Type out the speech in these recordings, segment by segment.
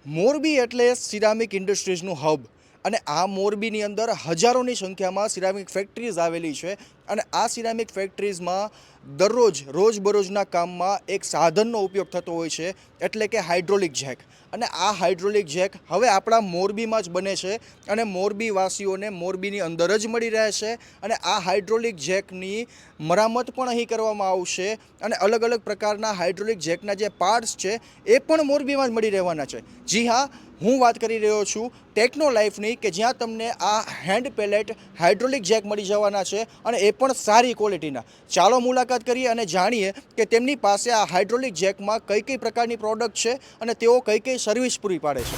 મોરબી એટલે ceramic ઇન્ડસ્ટ્રીઝનું hub અને આ મોરબીની અંદર હજારોની સંખ્યામાં સિરામિક ફેક્ટરીઝ આવેલી છે અને આ સિરામિક ફેક્ટરીઝમાં રોજબરોજના કામમાં એક સાધનનો ઉપયોગ થતો હોય છે એટલે કે હાઇડ્રોલિક જેક. અને આ હાઇડ્રોલિક જેક હવે આપણા મોરબીમાં જ બને છે અને મોરબીવાસીઓને મોરબીની અંદર જ મળી રહે છે અને આ હાઇડ્રોલિક જેકની મરામત પણ અહીં કરવામાં આવશે અને અલગ અલગ પ્રકારના હાઇડ્રોલિક જેકના જે પાર્ટ્સ છે એ પણ મોરબીમાં જ મળી રહેવાના છે. જી હા, હું વાત કરી રહ્યો છું ટેકનો લાઈફની કે જ્યાં તમને આ હેન્ડ પેલેટ હાઇડ્રોલિક જેક મળી જવાના છે અને એ પણ સારી ક્વોલિટીના. ચાલો મુલાકાત કરીએ અને જાણીએ કે તેમની પાસે આ હાઇડ્રોલિક જેકમાં કઈ કઈ પ્રકારની પ્રોડક્ટ છે અને તેઓ કઈ કઈ સર્વિસ પૂરી પાડે છે.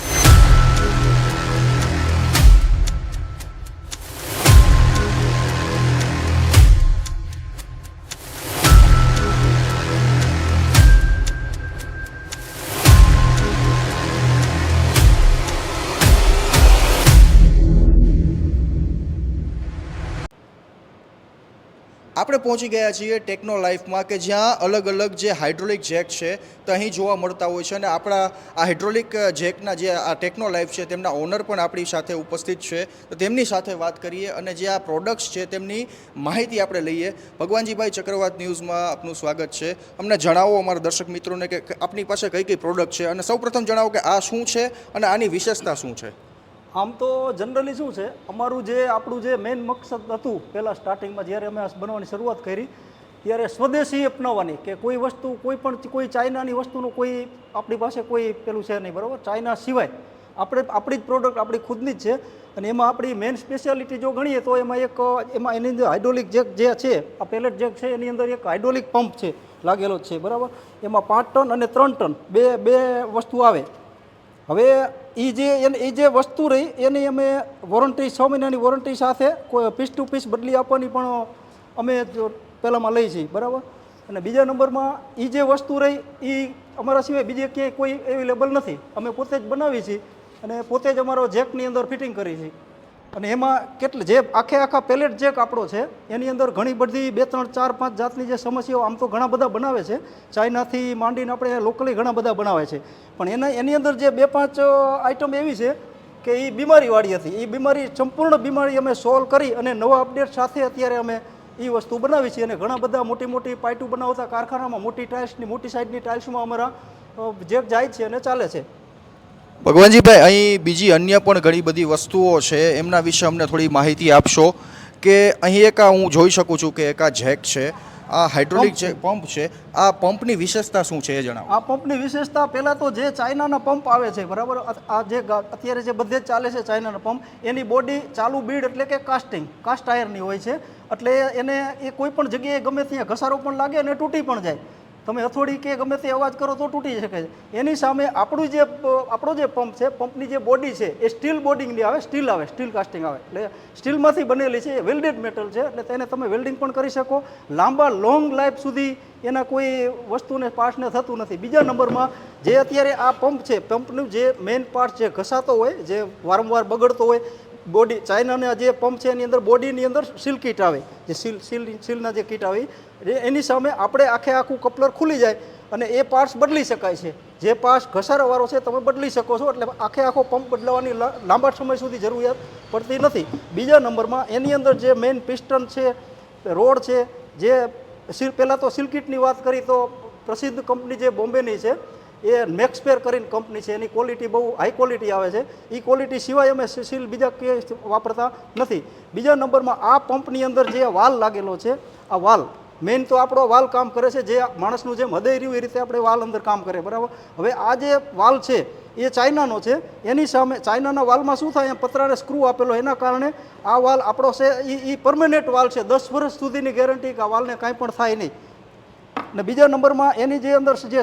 આપણે પહોંચી ગયા છીએ ટેકનો લાઈફમાં કે જ્યાં અલગ અલગ જે હાઇડ્રોલિક જેક છે તે અહીં જોવા મળતા હોય છે અને આપણા આ હાઇડ્રોલિક જેકના જે આ ટેકનો લાઈફ છે તેમના ઓનર પણ આપણી સાથે ઉપસ્થિત છે, તો તેમની સાથે વાત કરીએ અને જે આ પ્રોડક્ટ્સ છે તેમની માહિતી આપણે લઈએ. ભગવાનજીભાઈ, ચક્રવાત ન્યૂઝમાં આપનું સ્વાગત છે. અમને જણાવો અમારા દર્શક મિત્રોને કે આપની પાસે કઈ કઈ પ્રોડક્ટ છે અને સૌપ્રથમ જણાવો કે આ શું છે અને આની વિશેષતા શું છે. આમ તો જનરલી શું છે, આપણું જે મેઇન મકસદ હતું પહેલાં સ્ટાર્ટિંગમાં જ્યારે અમે બનાવવાની શરૂઆત કરી ત્યારે સ્વદેશી અપનાવવાની, કે કોઈ વસ્તુ કોઈ ચાઇનાની વસ્તુનું કોઈ આપણી પાસે કોઈ પેલું છે નહીં, બરાબર. ચાઇના સિવાય આપણી જ પ્રોડક્ટ આપણી ખુદની જ છે અને એમાં આપણી મેઇન સ્પેશિયાલિટી જો ગણીએ તો એમાં એની અંદર હાઇડ્રોલિક જેક જે છે, આ પેલેટ જેક છે, એની અંદર એક હાઇડ્રોલિક પંપ છે લાગેલો જ છે, બરાબર. એમાં 5 ટન અને 3 ટન બે વસ્તુ આવે. હવે એ જે વસ્તુ રહી એની અમે વોરંટી 6 મહિનાની વોરંટી સાથે કોઈ પીસ ટુ પીસ બદલી આપવાની પણ અમે પહેલાંમાં લઈ છીએ, બરાબર. અને બીજા નંબરમાં એ જે વસ્તુ રહી એ અમારા સિવાય બીજે ક્યાંય કોઈ અવેલેબલ નથી. અમે પોતે જ બનાવી છીએ અને પોતે જ અમારો જેકની અંદર ફિટિંગ કરી છીએ. અને એમાં જે આખા પેલેટ જેક આપણો છે એની અંદર ઘણી બધી 2, 3, 4, 5 જાતની જે સમસ્યાઓ, આમ તો ઘણા બધા બનાવે છે, ચાઇનાથી માંડીને આપણે લોકલી ઘણા બધા બનાવે છે, પણ એની અંદર જે 2-5 આઈટમ એવી છે કે એ બીમારીવાળી હતી. એ સંપૂર્ણ બીમારી અમે સોલ્વ કરી અને નવા અપડેટ સાથે અત્યારે અમે એ વસ્તુ બનાવી છીએ. અને ઘણા બધા મોટી પાઇટું બનાવતા કારખાનામાં મોટી સાઇઝની ટાઇલ્સમાં અમારા જેક જાય છે અને ચાલે છે. ભગવાનજીભાઈ, અહીં બીજી અન્ય પણ ઘણી બધી વસ્તુઓ છે, એમના વિશે અમને થોડી માહિતી આપશો. કે અહીં હું જોઈ શકું છું કે એક આ જેક છે, આ હાઇડ્રોલિક જે પંપ છે, આ પંપની વિશેષતા શું છે એ જણાવો. આ પંપની વિશેષતા પહેલાં તો જે ચાઇનાના પંપ આવે છે, બરાબર, આ જે અત્યારે જે બધે જ ચાલે છે ચાઇનાના પંપ, એની બોડી ચાલુ બીડ એટલે કે કાસ્ટ આયરની હોય છે. એટલે એ કોઈ પણ જગ્યાએ ગમે ત્યાં ઘસારો પણ લાગે અને તૂટી પણ જાય. તમે હથોડી કે ગમે તે અવાજ કરો તો તૂટી શકે છે. એની સામે આપણો જે પંપ છે, પંપની જે બોડી છે એ સ્ટીલ બોડીની આવે, સ્ટીલ કાસ્ટિંગ આવે, એટલે સ્ટીલમાંથી બનેલી છે, એ વેલ્ડેડ મેટલ છે, એટલે તેને તમે વેલ્ડિંગ પણ કરી શકો. લોંગ લાઈફ સુધી એના કોઈ વસ્તુને પાર્ટ્સને થતું નથી. બીજા નંબરમાં જે અત્યારે આ પંપ છે, પંપનું જે મેઇન પાર્ટ જે ઘસાતો હોય, જે વારંવાર બગડતો હોય, બોડી ચાઇનાના જે પંપ છે એની અંદર બોડીની અંદર સીલ કીટ આવે, જે સીલના જે કીટ આવે એની સામે આપણે આખું કપલર ખુલી જાય અને એ પાર્ટ્સ બદલી શકાય છે. જે પાર્ટ્સ ઘસારાવાળો છે તમે બદલી શકો છો, એટલે આખો પંપ બદલાવાની લાંબા સમય સુધી જરૂરિયાત પડતી નથી. બીજા નંબરમાં એની અંદર જે મેઇન પિસ્ટન છે, રોડ છે, જે પહેલાં તો સીલ કીટની વાત કરી તો પ્રસિદ્ધ કંપની જે બોમ્બેની છે એ મેક્સપેર કરીને કંપની છે, એની ક્વોલિટી બહુ હાઈ ક્વોલિટી આવે છે. એ ક્વોલિટી સિવાય અમે સીલ બીજા ક્યાંય વાપરતા નથી. બીજા નંબરમાં આ પંપની અંદર જે વાલ લાગેલો છે, આ વાલ મેઇન તો આપણો વાલ કામ કરે છે, જે માણસનું જેમ હૃદય રહ્યું એ રીતે આપણે વાલ અંદર કામ કરે, બરાબર. હવે આ જે વાલ છે એ ચાઇનાનો છે. એની સામે ચાઇનાના વાલમાં શું થાય, પતરાને સ્ક્રૂ આપેલો, એના કારણે આ વાલ આપણો છે એ પરમેનન્ટ વાલ છે. 10 વર્ષ સુધીની ગેરંટી કે આ વાલને કાંઈ પણ થાય નહીં. અને બીજા નંબરમાં એની જે અંદર જે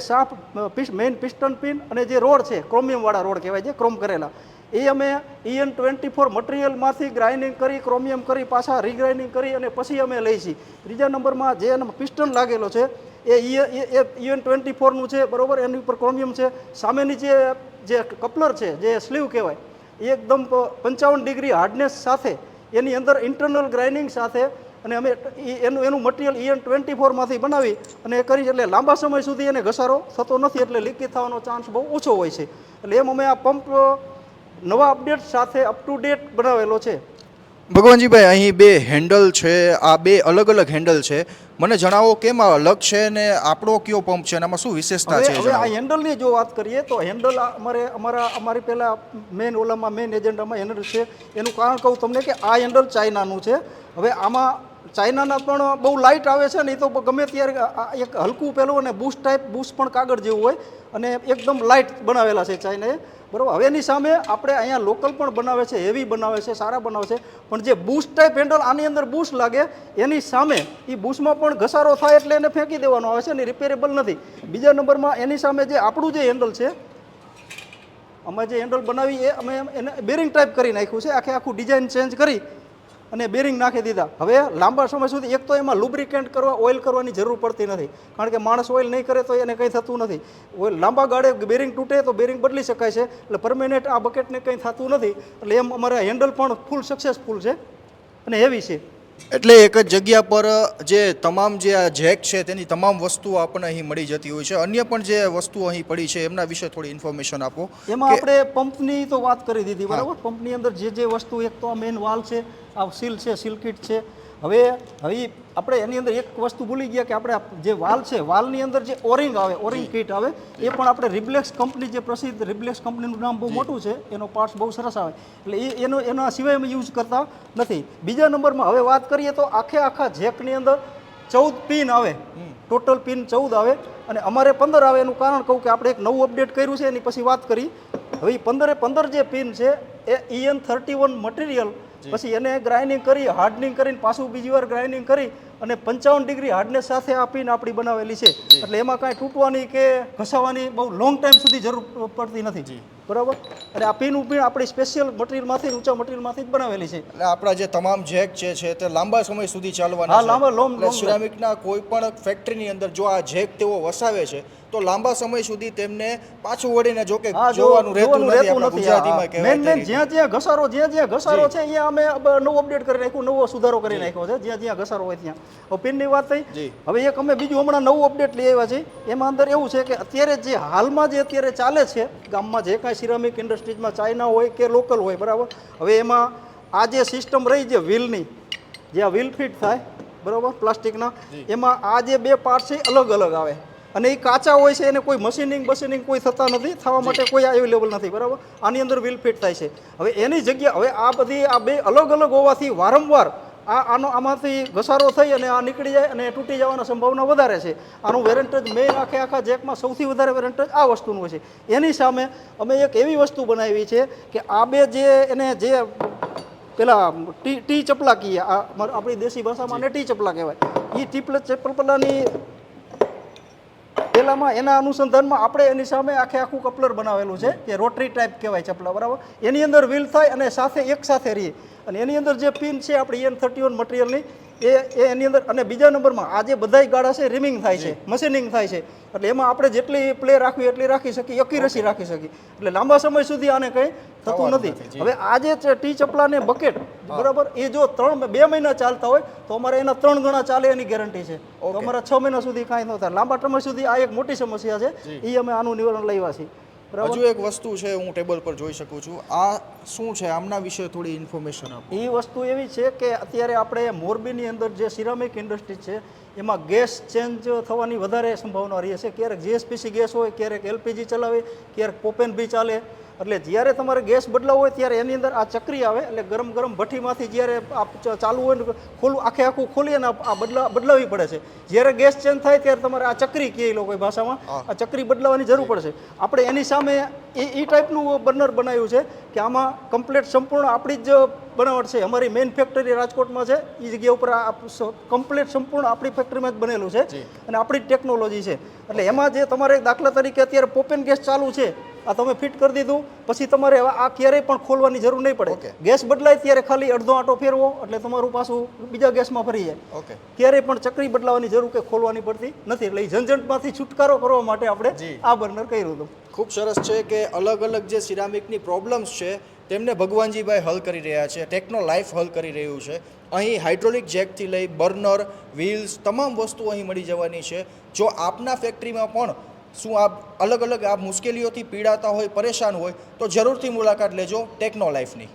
મેઇન પિસ્ટન પિન અને જે રોડ છે, ક્રોમિયમવાળા રોડ કહેવાય છે, ક્રોમ કરેલા, એ અમે EN24 મટીરિયલમાંથી ગ્રાઇન્ડિંગ કરી, ક્રોમિયમ કરી, પાછા રીગ્રાઇન્ડિંગ કરી અને પછી અમે લઈ છીએ. ત્રીજા નંબરમાં જે પિસ્ટન લાગેલો છે એ EN24નું છે, બરાબર, એની ઉપર ક્રોમિયમ છે. સામેની જે કપલર છે, જે સ્લીવ કહેવાય, એ એકદમ 55 ડિગ્રી હાર્ડનેસ સાથે એની અંદર ઇન્ટરનલ ગ્રાઇન્ડિંગ સાથે અને અમે એનું મટીરિયલ EN24માંથી બનાવી અને એ કરી એટલે લાંબા સમય સુધી એને ઘસારો થતો નથી, એટલે લીકેજ થવાનો ચાન્સ બહુ ઓછો હોય છે. એટલે એમ અમે આ પંપ નવા અપડેટ સાથે અપ ટુ ડેટ બનાવેલો છે. ભગવાનજીભાઈ, અહીં બે હેન્ડલ છે, આ બે અલગ અલગ હેન્ડલ છે, મને જણાવો કેમ આ અલગ છે ને આપણો કયો પંપ છે અને આમાં શું વિશેષતા છે? હવે આ હેન્ડલની જો વાત કરીએ તો હેન્ડલ અમારી પહેલા મેઇન એજન્ડામાં હેન્ડલ છે. એનું કારણ કહું તમને કે આ હેન્ડલ ચાઇનાનું છે. હવે આમાં ચાઇનાના પણ બહુ લાઇટ આવે છે ને, એ તો ગમે ત્યારે એક હલકું પેલું અને બુશ પણ કાગળ જેવું હોય અને એકદમ લાઇટ બનાવેલા છે ચાઇનાએ, બરાબર. હવે એની સામે આપણે અહીંયા લોકલ પણ બનાવે છે, હેવી બનાવે છે, સારા બનાવે છે, પણ જે બુશ ટાઈપ હેન્ડલ આની અંદર બુશ લાગે એની સામે એ બુશમાં પણ ઘસારો થાય એટલે એને ફેંકી દેવાનો આવે છે અને રિપેરેબલ નથી. બીજા નંબરમાં એની સામે જે આપણું જે હેન્ડલ છે, અમે જે હેન્ડલ બનાવી એ અમે એને બેરિંગ ટાઈપ કરી નાખ્યું છે, આખું ડિઝાઇન ચેન્જ કરી અને બેરિંગ નાખી દીધા. હવે લાંબા સમય સુધી એક તો એમાં લુબ્રિકેન્ટ ઓઇલ કરવાની જરૂર પડતી નથી, કારણ કે માણસ ઓઇલ નહીં કરે તો એને કંઈ થતું નથી. ઓઇલ લાંબા ગાળે બેરિંગ તૂટે તો બેરિંગ બદલી શકાય છે, એટલે પરમેનન્ટ આ બકેટને કંઈ થતું નથી. એટલે એમ અમારા હેન્ડલ પણ ફૂલ સક્સેસફુલ છે અને હેવી છે. એટલે એક જ જગ્યા પર જે તમામ જે આ જેક છે તેની તમામ વસ્તુઓ આપણને અહીં મળી જતી હોય છે. અન્ય પણ જે વસ્તુઓ અહીં પડી છે એમના વિશે થોડી ઇન્ફોર્મેશન આપો. એમાં આપણે પંપની તો વાત કરી દીધી, બરાબર. પંપની અંદર જે વસ્તુ, એક તો મેઇન વાલ છે, આ સીલ છે, સીલ કિટ છે. હવે આપણે એની અંદર એક વસ્તુ ભૂલી ગયા કે આપણે જે વાલ છે, વાલની અંદર જે ઓરિંગ આવે, ઓરિંગ કિટ આવે, એ પણ આપણે રિબ્લેક્સ કંપની, જે પ્રસિદ્ધ રિબ્લેક્સ કંપનીનું નામ બહુ મોટું છે, એનો પાર્ટ્સ બહુ સરસ આવે, એટલે એના સિવાય અમે યુઝ કરતા નથી. બીજા નંબરમાં હવે વાત કરીએ તો આખા જેકની અંદર 14 પિન આવે, ટોટલ પિન 14 આવે અને અમારે 15 આવે. એનું કારણ કહું કે આપણે એક નવું અપડેટ કર્યું છે, એની પછી વાત કરી. હવે 15 જે પિન છે એ EN31 મટીરિયલ, પછી એને ગ્રાઇન્ડિંગ કરી, હાર્ડનિંગ કરીને પાછું બીજી વાર ગ્રાઇન્ડિંગ કરી અને 55 ડિગ્રી હાર્ડનેસ સાથે આ પિન આપણી બનાવેલી છે. એટલે એમાં કાંઈ તૂટવાની કે ઘસાવાની બહુ લોંગ ટાઈમ સુધી જરૂર પડતી નથી, બરાબર. અને આ પિન આપણી સ્પેશિયલ મટીરિયલમાંથી, ઊંચા મટીરિયલમાંથી જ બનાવેલી છે. એટલે આપણા જે તમામ જેક છે તે લાંબા સમય સુધી ચાલવાના હા, છે. લાંબા લોંગ સિરામિકના કોઈ પણ ફેક્ટરીની અંદર જો આ જેક તેઓ વસાવે છે તો લાંબા સમય સુધી તેમને પાછું વળીને જો કે જોવાનું રહેતું નથી. આપણા ગુજરાતીમાં કહેવાય જ્યાં ઘસારો છે અહીંયા અમે નવું અપડેટ કરી નાખ્યું, નવો સુધારો કરી નાખ્યો છે, જ્યાં ઘસારો હોય ત્યાં. હવે પિનની વાત થઈ. હવે એક અમે બીજું હમણાં નવું અપડેટ લઈ આવ્યા છે. એમાં અંદર એવું છે કે અત્યારે જે હાલમાં જે અત્યારે ચાલે છે ગામમાં, જે કાંઈ સિરામિક ઇન્ડસ્ટ્રીઝમાં ચાઇના હોય કે લોકલ હોય, બરાબર. હવે એમાં આ જે સિસ્ટમ રહી છે વ્હીલની, જે આ વ્હીલ ફિટ થાય, બરાબર, પ્લાસ્ટિકના, એમાં આ જે બે પાર્ટ છે અલગ અલગ આવે અને એ કાચા હોય છે, એને કોઈ મશીનિંગ કોઈ થતા નથી, થવા માટે કોઈ અવેલેબલ નથી, બરાબર. આની અંદર વ્હીલ ફિટ થાય છે. હવે એની જગ્યા, હવે આ બે અલગ અલગ હોવાથી વારંવાર આમાંથી ઘસારો થઈ અને આ નીકળી જાય અને તૂટી જવાની સંભાવના વધારે છે. આનું વેરેન્ટેજ મેઇન આખા જેકમાં સૌથી વધારે વેરેન્ટેજ આ વસ્તુનું હોય છે. એની સામે અમે એક એવી વસ્તુ બનાવી છે કે આ બે જે પેલા ટી ચપલા કહીએ, આપણી દેશી ભાષામાં ટી ચપલા કહેવાય, એ ચપલાની પેલામાં એના અનુસંધાનમાં આપણે એની સામે આખું કપલર બનાવેલું છે કે રોટરી ટાઈપ કહેવાય ચપલા, બરાબર. એની અંદર વ્હીલ થાય અને એક સાથે રહીએ અને એની અંદર જે પિન છે આપણી EN31 મટીરિયલની એની અંદર. અને બીજા નંબરમાં આ જે બધાય ગાળા છે રિમિંગ થાય છે, મશીનિંગ થાય છે, એટલે એમાં આપણે જેટલી પ્લે રાખવી એટલી રાખી શકીએ, એક્યુરસી રાખી શકીએ, એટલે લાંબા સમય સુધી આને કંઈ થતું નથી. હવે આ જે ટી ચપલાને બકેટ, બરાબર, એ જો 2 મહિના ચાલતા હોય તો અમારે એના 3 ગણા ચાલે એની ગેરંટી છે. તો અમારા 6 મહિના સુધી કાંઈ ન થાય. લાંબા સમય સુધી આ એક મોટી સમસ્યા છે, એ અમે આનું નિવારણ લાવ્યા છીએ. હજુ એક વસ્તુ છે, હું ટેબલ પર જોઈ શકું છું, આ શું છે, આમના વિશે થોડી ઇન્ફોર્મેશન આપો. એ વસ્તુ એવી છે કે અત્યારે આપણે મોરબીની અંદર જે સિરામિક ઇન્ડસ્ટ્રી છે એમાં ગેસ ચેન્જ થવાની વધારે સંભાવના રહે છે. ક્યારેક GSPC ગેસ હોય, ક્યારેક LPG ચલાવે, ક્યારેક પોપેન બી ચાલે. એટલે જ્યારે તમારે ગેસ બદલાવો હોય ત્યારે એની અંદર આ ચક્રી આવે, એટલે ગરમ ભઠ્ઠીમાંથી જ્યારે આ ચાલુ હોય ને ખોલવું, આખું ખોલી અને આ બદલાવી પડે છે. જ્યારે ગેસ ચેન્જ થાય ત્યારે તમારે આ ચક્રી કહે લોકો ભાષામાં, આ ચક્રી બદલાવાની જરૂર પડશે. આપણે એની સામે એ ટાઈપનું બર્નર બનાવ્યું છે કે આમાં કમ્પ્લીટ સંપૂર્ણ આપણી જ બનાવટ છે. અમારી મેઇન ફેક્ટરી રાજકોટમાં છે, એ જગ્યા ઉપર આ કમ્પ્લીટ સંપૂર્ણ આપણી ફેક્ટરીમાં જ બનેલું છે અને આપણી જ ટેકનોલોજી છે. એટલે એમાં જે તમારે દાખલા તરીકે અત્યારે પોપેન ગેસ ચાલુ છે, આ તમે ફિટ કરી દીધું પછી તમારે આ ક્યારેય પણ ખોલવાની જરૂર નહીં પડે. ગેસ બદલાય ત્યારે ખાલી અડધો આંટો ફેરવો એટલે તમારું પાછું બીજા ગેસમાં ફરી જાય. ક્યારેય પણ ચક્રી બદલાવાની જરૂર કે ખોલવાની પડતી નથી. એટલે એ ઝંઝટમાંથી છુટકારો કરવા માટે આપણે આ બર્નર કર્યું હતું. ખૂબ સરસ છે કે અલગ અલગ જે સિરામિકની પ્રોબ્લેમ્સ છે તેમને ભગવાનજીભાઈ હલ કરી રહ્યા છે, ટેકનો લાઈફ હલ કરી રહ્યું છે. અહીં હાઇડ્રોલિક જેકથી લઈ બર્નર, વ્હીલ્સ, તમામ વસ્તુઓ અહીં મળી જવાની છે. જો આપના ફેક્ટરીમાં પણ શું આપ અલગ અલગ આ મુશ્કેલીઓથી પીડાતા હોય, પરેશાન હોય, તો જરૂરથી મુલાકાત લેજો ટેકનો લાઈફની.